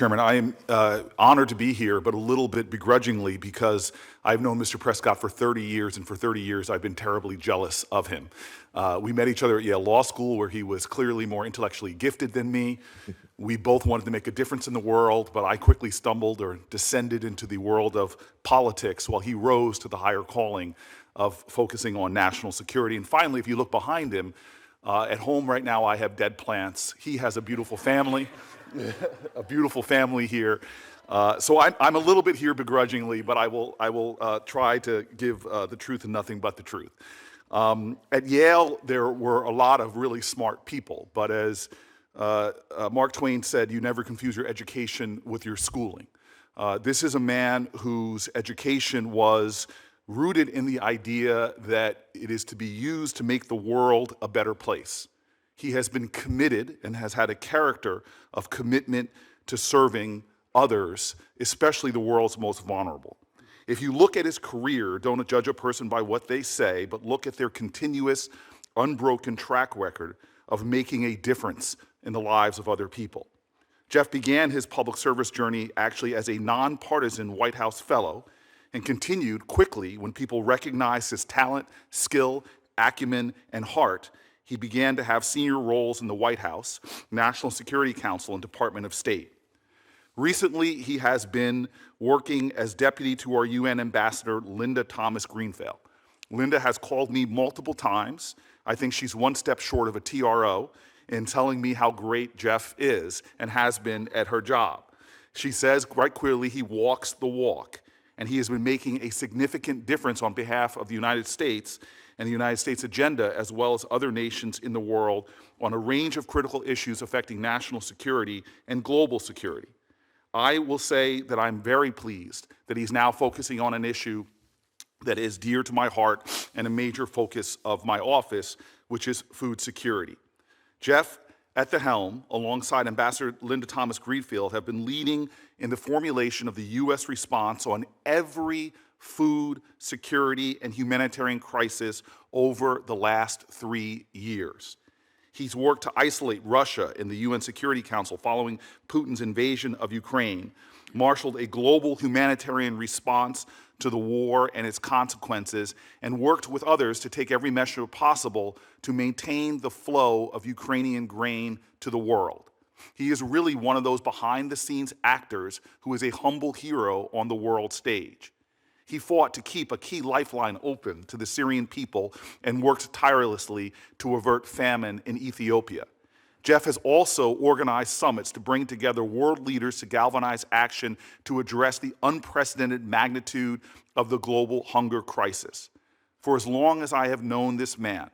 Chairman, I am honored to be here, but a little bit begrudgingly because I've known Mr. Prescott for 30 years, and for 30 years I've been terribly jealous of him. We met each other at Yale Law School, where he was clearly more intellectually gifted than me. We both wanted to make a difference in the world, but I quickly stumbled or descended into the world of politics while he rose to the higher calling of focusing on national security. And finally, if you look behind him, at home right now I have dead plants. He has a beautiful family. A beautiful family here. So I'm a little bit here begrudgingly, but I will try to give the truth and nothing but the truth. At Yale, there were a lot of really smart people, but as Mark Twain said, you never confuse your education with your schooling. This is a man whose education was rooted in the idea that it is to be used to make the world a better place. He has been committed and has had a character of commitment to serving others, especially the world's most vulnerable. If you look at his career, don't judge a person by what they say, but look at their continuous, unbroken track record of making a difference in the lives of other people. Jeff began his public service journey actually as a nonpartisan White House fellow and continued quickly when people recognized his talent, skill, acumen, and heart. He began to have senior roles in the White House, National Security Council, and Department of State. Recently, he has been working as deputy to our UN ambassador, Linda Thomas-Greenfield. Linda has called me multiple times. I think she's one step short of a TRO in telling me how great Jeff is and has been at her job. She says quite clearly he walks the walk, and he has been making a significant difference on behalf of the United States and the United States agenda, as well as other nations in the world, on a range of critical issues affecting national security and global security. I will say that I'm very pleased that he's now focusing on an issue that is dear to my heart and a major focus of my office, which is food security. Jeff, at the helm, alongside Ambassador Linda Thomas-Greenfield, have been leading in the formulation of the U.S. response on every food security and humanitarian crisis over the last 3 years. He's worked to isolate Russia in the UN Security Council following Putin's invasion of Ukraine, marshaled a global humanitarian response to the war and its consequences, and worked with others to take every measure possible to maintain the flow of Ukrainian grain to the world. He is really one of those behind-the-scenes actors who is a humble hero on the world stage. He fought to keep a key lifeline open to the Syrian people and worked tirelessly to avert famine in Ethiopia. Jeff has also organized summits to bring together world leaders to galvanize action to address the unprecedented magnitude of the global hunger crisis. For as long as I have known this man,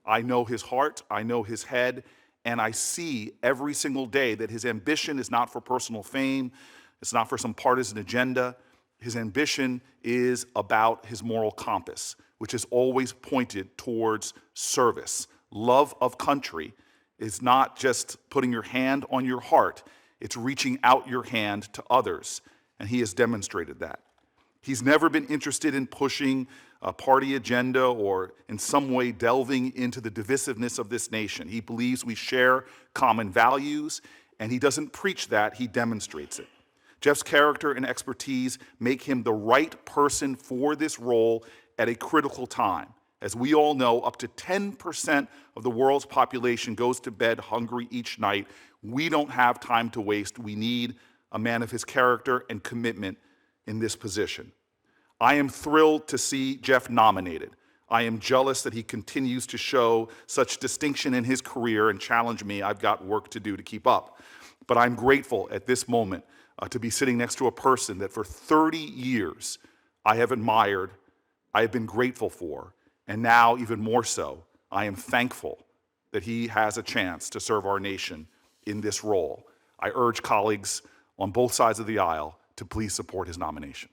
I know his heart, I know his head, and I see every single day that his ambition is not for personal fame, it's not for some partisan agenda. His ambition is about his moral compass, which is always pointed towards service. Love of country is not just putting your hand on your heart, it's reaching out your hand to others, and he has demonstrated that. He's never been interested in pushing a party agenda or in some way delving into the divisiveness of this nation. He believes we share common values, and he doesn't preach that, he demonstrates it. Jeff's character and expertise make him the right person for this role at a critical time. As we all know, up to 10% of the world's population goes to bed hungry each night. We don't have time to waste. We need a man of his character and commitment in this position. I am thrilled to see Jeff nominated. I am jealous that he continues to show such distinction in his career and challenge me. I've got work to do to keep up. But I'm grateful at this moment to be sitting next to a person that for 30 years I have admired, I have been grateful for, and now even more so, I am thankful that he has a chance to serve our nation in this role. I urge colleagues on both sides of the aisle to please support his nomination.